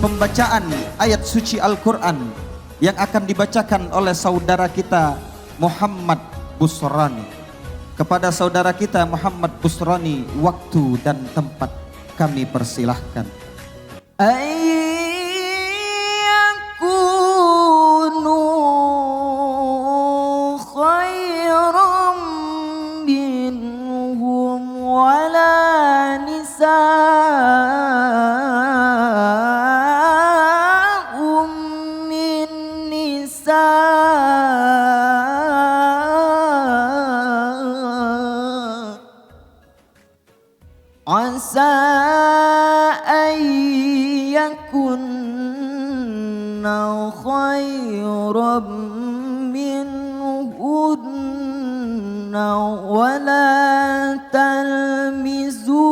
pembacaan ayat suci Al-Quran yang akan dibacakan oleh saudara kita Muhammad Busrani. Kepada saudara kita Muhammad Busrani, waktu dan tempat kami persilahkan. Asa ayyakunna khairan minhunna wala talmizu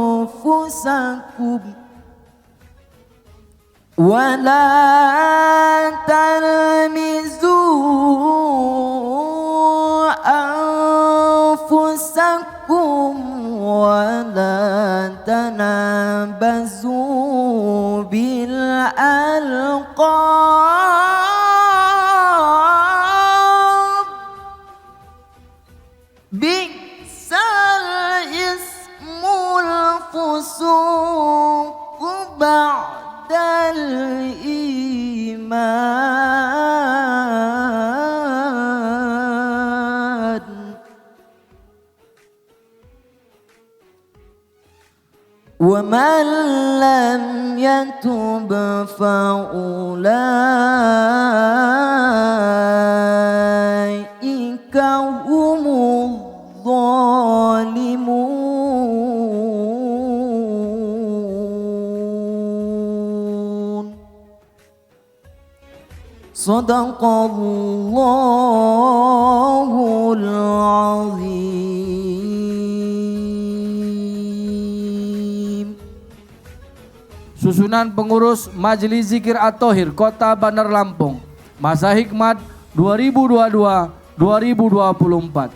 anfusakum wala talmizu anfusakum wala tanabazu bil alqab bi'sal ismul fusuq ba'dal iman wa man lam yatub faulaika humudz zalimun. Sadaqallahul azim. Susunan pengurus Majelis Zikir At-Thohir Kota Bandar Lampung, masa hikmat 2022-2024.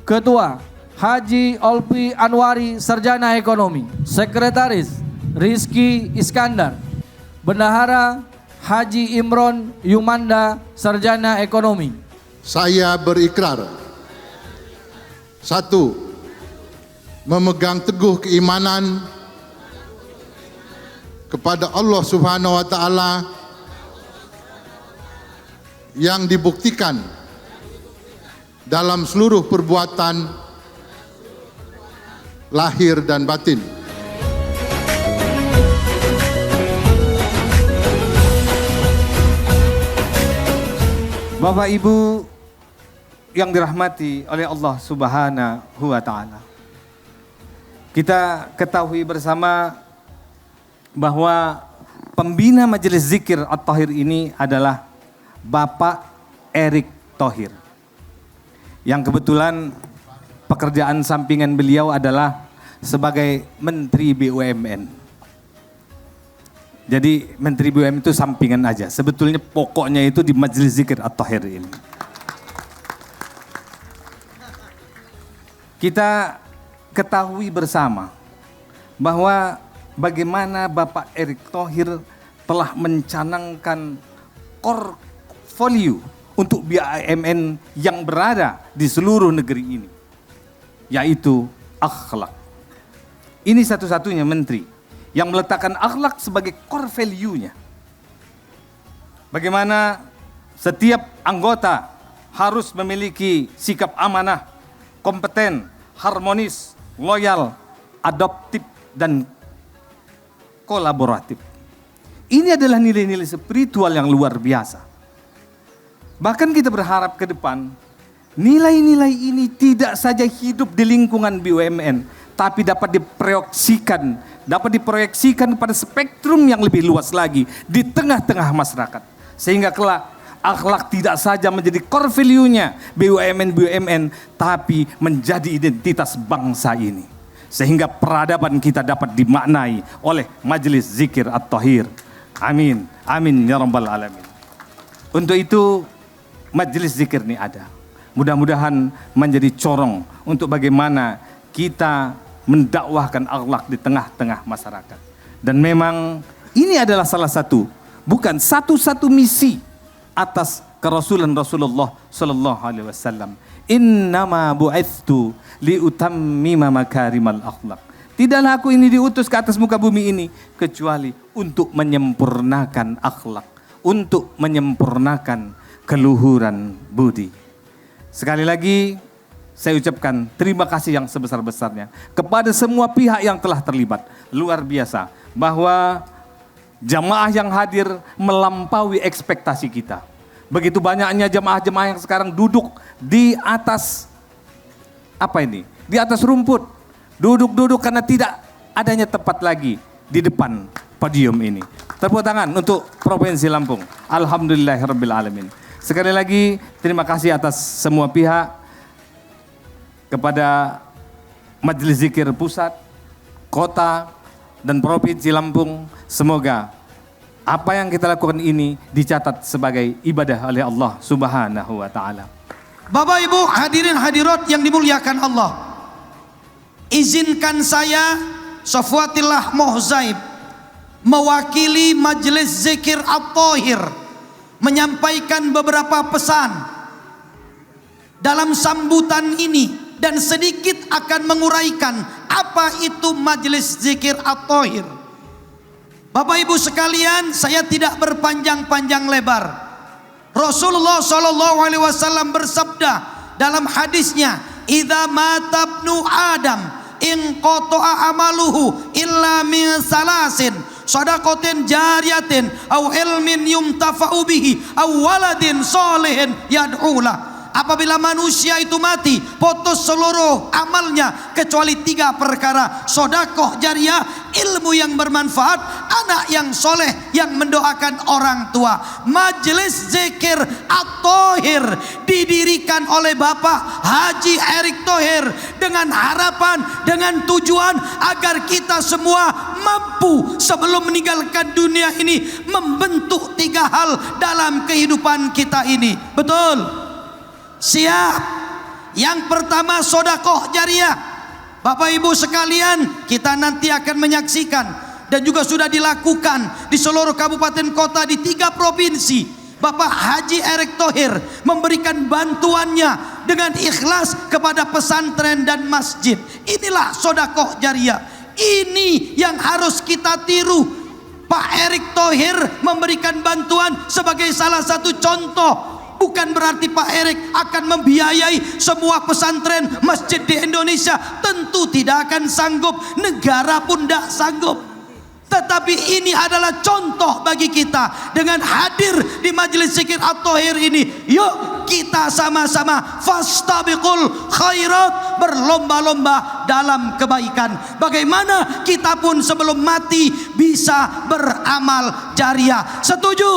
Ketua Haji Olpi Anwari, Sarjana Ekonomi. Sekretaris Rizky Iskandar. Bendahara Haji Imron Yumanda, Sarjana Ekonomi. Saya berikrar. 1. Memegang teguh keimanan kepada Allah Subhanahu wa taala yang dibuktikan dalam seluruh perbuatan lahir dan batin. Bapak Ibu yang dirahmati oleh Allah Subhanahu wa taala. Kita ketahui bersama bahwa pembina Majelis Zikir At-Thohir ini adalah Bapak Erick Thohir. Yang kebetulan pekerjaan sampingan beliau adalah sebagai Menteri BUMN. Jadi Menteri BUMN itu sampingan aja. Sebetulnya pokoknya itu di Majelis Zikir At-Thohir ini. Kita ketahui bersama bahwa bagaimana Bapak Erick Thohir telah mencanangkan portfolio untuk BUMN yang berada di seluruh negeri ini, yaitu akhlak. Ini satu-satunya menteri yang meletakkan akhlak sebagai core value-nya. Bagaimana setiap anggota harus memiliki sikap amanah, kompeten, harmonis, loyal, adoptif, dan kolaboratif. Ini adalah nilai-nilai spiritual yang luar biasa. Bahkan kita berharap ke depan, nilai-nilai ini tidak saja hidup di lingkungan BUMN, tapi dapat diproyeksikan pada spektrum yang lebih luas lagi di tengah-tengah masyarakat. Sehingga kelak akhlak tidak saja menjadi core value-nya BUMN, tapi menjadi identitas bangsa ini. Sehingga peradaban kita dapat dimaknai oleh Majelis Zikir At-Thohir. Amin, amin ya rabbal alamin. Untuk itu Majelis Zikir ini ada. Mudah-mudahan menjadi corong untuk bagaimana kita mendakwahkan akhlak di tengah-tengah masyarakat. Dan memang ini adalah salah satu, bukan satu-satu misi atas kerasulan Rasulullah sallallahu alaihi wasallam. Innama bu'ithtu liutammima makarimal akhlak. Tidaklah aku ini diutus ke atas muka bumi ini kecuali untuk menyempurnakan akhlak, untuk menyempurnakan keluhuran budi. Sekali lagi saya ucapkan terima kasih yang sebesar-besarnya kepada semua pihak yang telah terlibat. Luar biasa bahwa jamaah yang hadir melampaui ekspektasi kita. Begitu banyaknya jamaah-jamaah yang sekarang duduk di atas di atas rumput. Duduk-duduk karena tidak adanya tempat lagi di depan podium ini. Tepuk tangan untuk Provinsi Lampung. Alhamdulillahirabbil alamin. Sekali lagi terima kasih atas semua pihak, kepada Majelis Zikir Pusat, Kota, dan Provinsi Lampung. Semoga apa yang kita lakukan ini dicatat sebagai ibadah oleh Allah Subhanahu wa Ta'ala. Bapak Ibu hadirin hadirat yang dimuliakan Allah, izinkan saya Safwatillah Mohzaib mewakili Majelis Zikir At-Thahir menyampaikan beberapa pesan dalam sambutan ini, dan sedikit akan menguraikan apa itu Majelis Zikir At-Thahir. Bapak Ibu sekalian, saya tidak berpanjang-panjang lebar. Rasulullah sallallahu alaihi wasallam bersabda dalam hadisnya, "Idza mata ibnu Adam in qata'a amaluhu illa min salasin, shadaqatin jariyatin aw ilmin yumtafa'u bihi aw waladin shalihin yad'u lah." Apabila manusia itu mati, putus seluruh amalnya kecuali 3 perkara: sedekah jariah, ilmu yang bermanfaat, anak yang soleh yang mendoakan orang tua. Majelis Zikir At-Thahir didirikan oleh Bapak Haji Erick Thohir dengan harapan, dengan tujuan agar kita semua mampu sebelum meninggalkan dunia ini membentuk 3 hal dalam kehidupan kita ini. Betul? Siap. Yang pertama sedekah jariah. Bapak Ibu sekalian, kita nanti akan menyaksikan dan juga sudah dilakukan di seluruh kabupaten kota di 3 provinsi. Bapak Haji Erick Thohir memberikan bantuannya dengan ikhlas kepada pesantren dan masjid. Inilah sedekah jariah. Ini yang harus kita tiru. Pak Erick Thohir memberikan bantuan sebagai salah satu contoh. Bukan berarti Pak Erick akan membiayai semua pesantren masjid di Indonesia. Tentu tidak akan sanggup, negara pun tidak sanggup. Tetapi ini adalah contoh bagi kita. Dengan hadir di Majelis Zikir At-Thahir ini, yuk kita sama-sama fastabiqul khairat, berlomba-lomba dalam kebaikan. Bagaimana kita pun sebelum mati bisa beramal jariah. Setuju?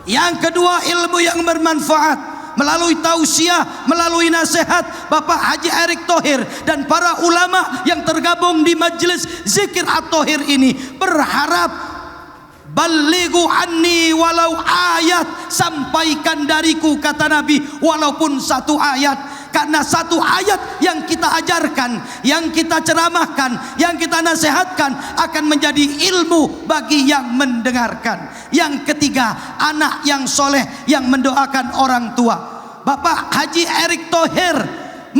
Yang kedua, ilmu yang bermanfaat melalui tausiah, melalui nasihat Bapak Haji Erick Thohir dan para ulama yang tergabung di Majelis Zikir At-Thahir ini, berharap balighu anni walau ayat, sampaikan dariku kata Nabi walaupun 1 ayat. Karena 1 ayat yang kita ajarkan, yang kita ceramahkan, yang kita nasihatkan akan menjadi ilmu bagi yang mendengarkan. Yang ketiga, anak yang soleh yang mendoakan orang tua. Bapak Haji Erick Thohir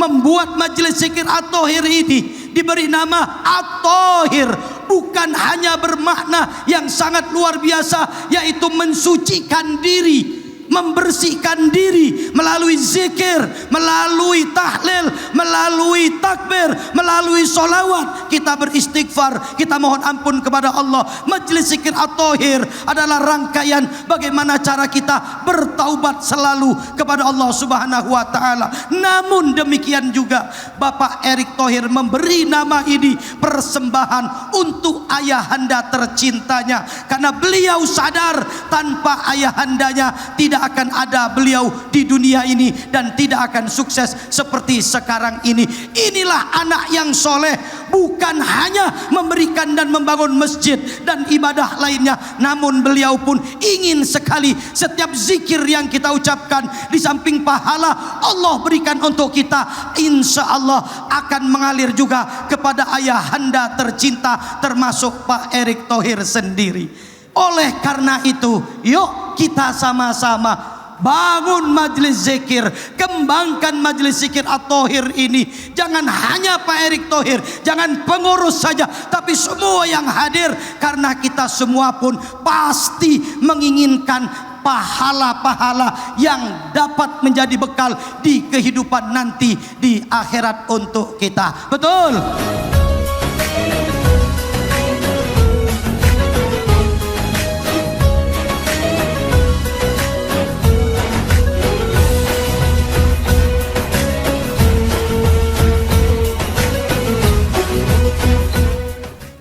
membuat Majelis Zikir At-Thahir ini diberi nama At-Thahir, bukan hanya bermakna yang sangat luar biasa, yaitu mensucikan diri, membersihkan diri melalui zikir, melalui tahlil, melalui takbir, melalui solawat. Kita beristighfar, kita mohon ampun kepada Allah. Majelis Zikir At-Thahir adalah rangkaian bagaimana cara kita bertaubat selalu kepada Allah Subhanahu wa Ta'ala. Namun demikian juga Bapak Erick Thohir memberi nama ini persembahan untuk ayahanda tercintanya, karena beliau sadar tanpa ayahandanya tidak tidak akan ada beliau di dunia ini dan tidak akan sukses seperti sekarang ini. Inilah anak yang soleh, bukan hanya memberikan dan membangun masjid dan ibadah lainnya, namun beliau pun ingin sekali setiap zikir yang kita ucapkan di samping pahala Allah berikan untuk kita, insya Allah akan mengalir juga kepada ayahanda tercinta termasuk Pak Erick Thohir sendiri. Oleh karena itu, yuk kita sama-sama bangun majelis zikir, kembangkan majelis zikir At-Thohir ini. Jangan hanya Pak Erick Thohir, jangan pengurus saja, tapi semua yang hadir, karena kita semua pun pasti menginginkan pahala-pahala yang dapat menjadi bekal di kehidupan nanti di akhirat untuk kita. Betul?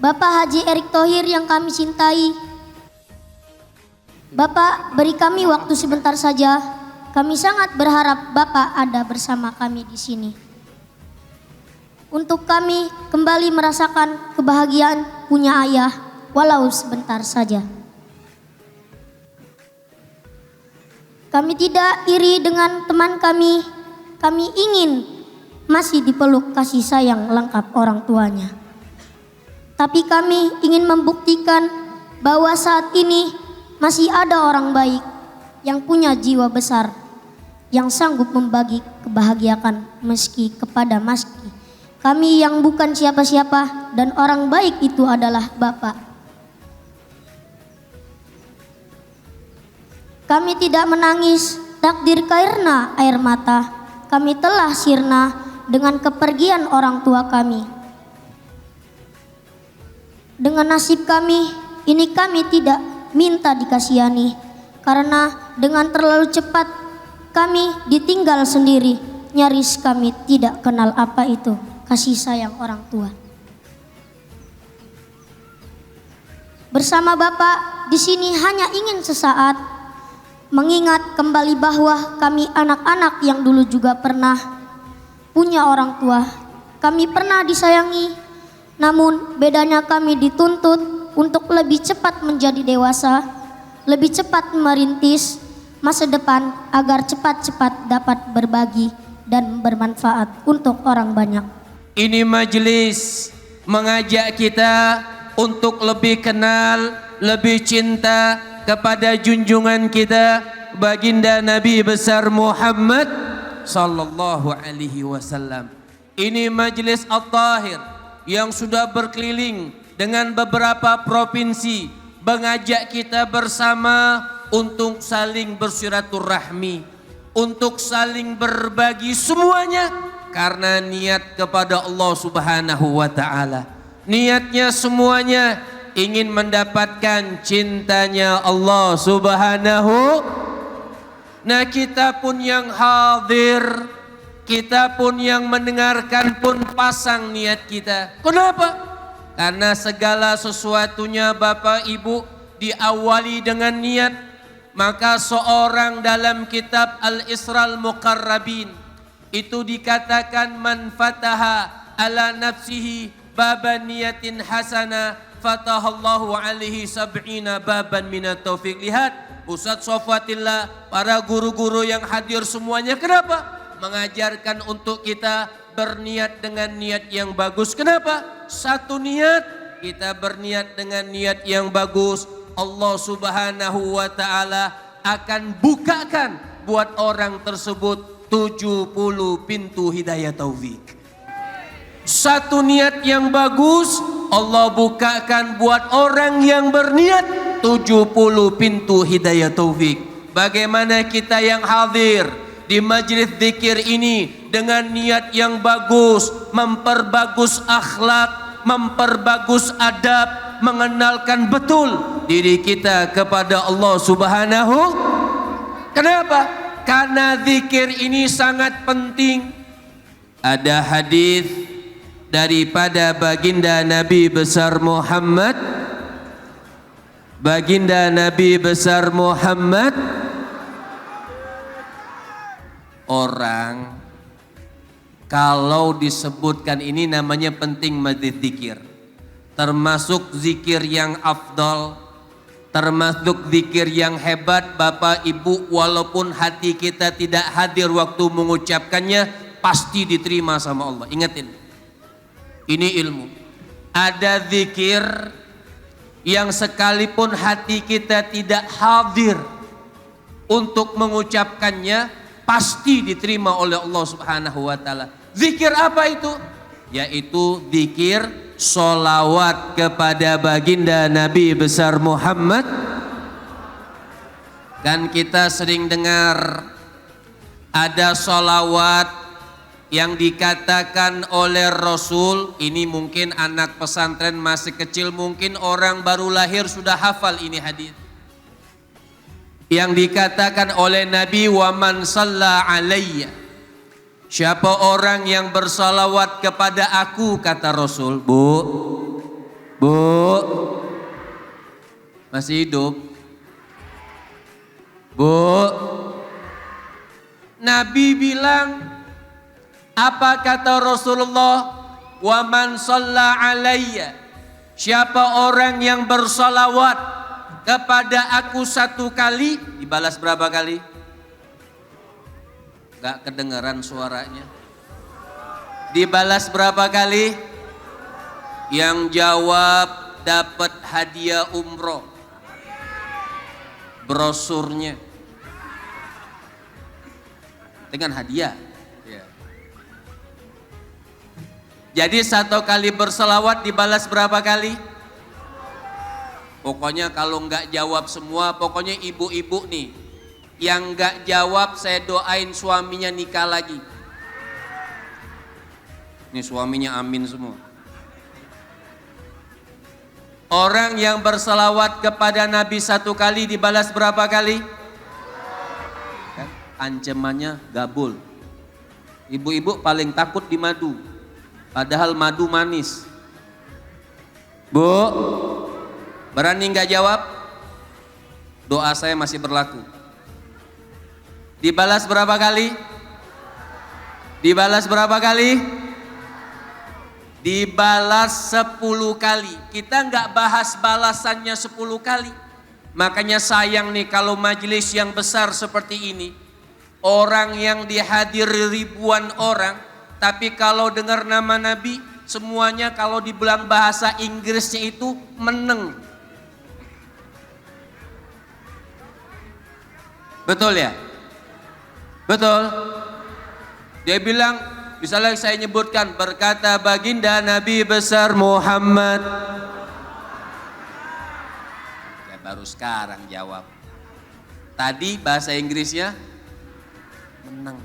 Bapak Haji Erick Thohir yang kami cintai, Bapak beri kami waktu sebentar saja. Kami sangat berharap Bapak ada bersama kami di sini. Untuk kami kembali merasakan kebahagiaan punya ayah, walau sebentar saja. Kami tidak iri dengan teman kami ingin masih dipeluk kasih sayang lengkap orang tuanya. Tapi kami ingin membuktikan bahwa saat ini masih ada orang baik yang punya jiwa besar, yang sanggup membagi kebahagiaan meski kepada meski. Kami yang bukan siapa-siapa dan orang baik itu adalah Bapak. Kami tidak menangis takdir karena air mata. Kami telah sirna dengan kepergian orang tua kami. Dengan nasib kami, ini kami tidak minta dikasihani, karena dengan terlalu cepat kami ditinggal sendiri. Nyaris kami tidak kenal apa itu kasih sayang orang tua. Bersama Bapak di sini hanya ingin sesaat mengingat kembali bahwa kami anak-anak yang dulu juga pernah punya orang tua. Kami pernah disayangi, namun bedanya kami dituntut untuk lebih cepat menjadi dewasa, lebih cepat merintis masa depan agar cepat-cepat dapat berbagi dan bermanfaat untuk orang banyak. Ini majelis mengajak kita untuk lebih kenal, lebih cinta kepada junjungan kita baginda Nabi besar Muhammad sallallahu alaihi wasallam. Ini majelis At-Thohir yang sudah berkeliling dengan beberapa provinsi mengajak kita bersama untuk saling bersilaturahmi, untuk saling berbagi semuanya karena niat kepada Allah Subhanahu wa taala. Niatnya semuanya ingin mendapatkan cintanya Allah Subhanahu. Nah, kita pun yang hadir, kita pun yang mendengarkan pun pasang niat kita. Kenapa? Karena segala sesuatunya Bapak Ibu diawali dengan niat. Maka seorang dalam kitab Al-Isral Muqarrabin itu dikatakan man fataha ala nafsihi baban niyatin hasana fatahallahu alaihi sab'ina baban minat taufiq. Lihat Ustadz Sofatillah, para guru-guru yang hadir semuanya, kenapa? Mengajarkan untuk kita berniat dengan niat yang bagus. Kenapa? Satu niat, kita berniat dengan niat yang bagus, Allah Subhanahu wa taala akan bukakan buat orang tersebut 70 pintu hidayah taufik. Satu niat yang bagus Allah bukakan buat orang yang berniat 70 pintu hidayah taufik. Bagaimana kita yang hadir di majelis zikir ini dengan niat yang bagus, memperbagus akhlak, memperbagus adab, mengenalkan betul diri kita kepada Allah Subhanahu. Kenapa? Karena zikir ini sangat penting. Ada hadis daripada baginda Nabi besar Muhammad, baginda Nabi besar Muhammad orang kalau disebutkan ini namanya penting majlis zikir. Termasuk zikir yang afdal, termasuk zikir yang hebat Bapak Ibu, walaupun hati kita tidak hadir waktu mengucapkannya, pasti diterima sama Allah. Ingatin, ini ilmu. Ada zikir yang sekalipun hati kita tidak hadir untuk mengucapkannya, pasti diterima oleh Allah Subhanahu wa taala. Zikir apa itu? Yaitu zikir sholawat kepada baginda Nabi besar Muhammad. Dan kita sering dengar ada sholawat yang dikatakan oleh Rasul. Ini mungkin anak pesantren masih kecil, mungkin orang baru lahir sudah hafal ini hadis. Yang dikatakan oleh Nabi, wa man shalla alayya, siapa orang yang bersalawat kepada aku, kata Rasul. Bu, masih hidup? Bu, Nabi bilang, apa kata Rasulullah? Wa man shalla alayya, siapa orang yang bersalawat kepada aku satu kali, dibalas berapa kali? Gak kedengaran suaranya. Dibalas berapa kali? Yang jawab dapat hadiah umroh, brosurnya dengan hadiah. Jadi satu kali berselawat dibalas berapa kali? Pokoknya kalau nggak jawab semua, pokoknya ibu-ibu nih yang nggak jawab, saya doain suaminya nikah lagi. Ini suaminya amin semua. Orang yang berselawat kepada Nabi satu kali dibalas berapa kali? Kan ancamannya gabul. Ibu-ibu paling takut di madu, padahal madu manis. Bu, berani nggak jawab? Doa saya masih berlaku. Dibalas berapa kali? Dibalas berapa kali? Dibalas 10 kali. Kita nggak bahas balasannya 10 kali. Makanya sayang nih kalau majelis yang besar seperti ini, orang yang dihadiri ribuan orang, tapi kalau dengar nama Nabi, semuanya kalau dibilang bahasa Inggrisnya itu meneng. Betul ya? Betul. Dia bilang, misalnya saya nyebutkan, berkata baginda Nabi besar Muhammad. Ya baru sekarang jawab. Tadi bahasa Inggrisnya menang.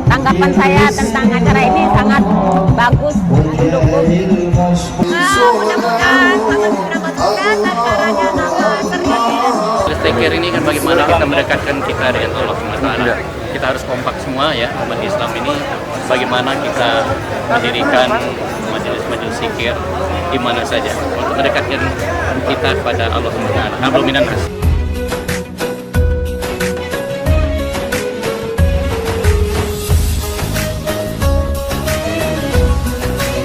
Tanggapan saya tentang acara ini sangat bagus, mendukung. Mudah-mudahan acaranya sangat Zikir ini kan bagaimana kita mendekatkan kita dengan Allah SWT. Kita harus kompak semua ya, umat Islam ini. Bagaimana kita mendirikan majelis-majelis zikir di mana saja untuk mendekatkan kita kepada Allah SWT. Amin.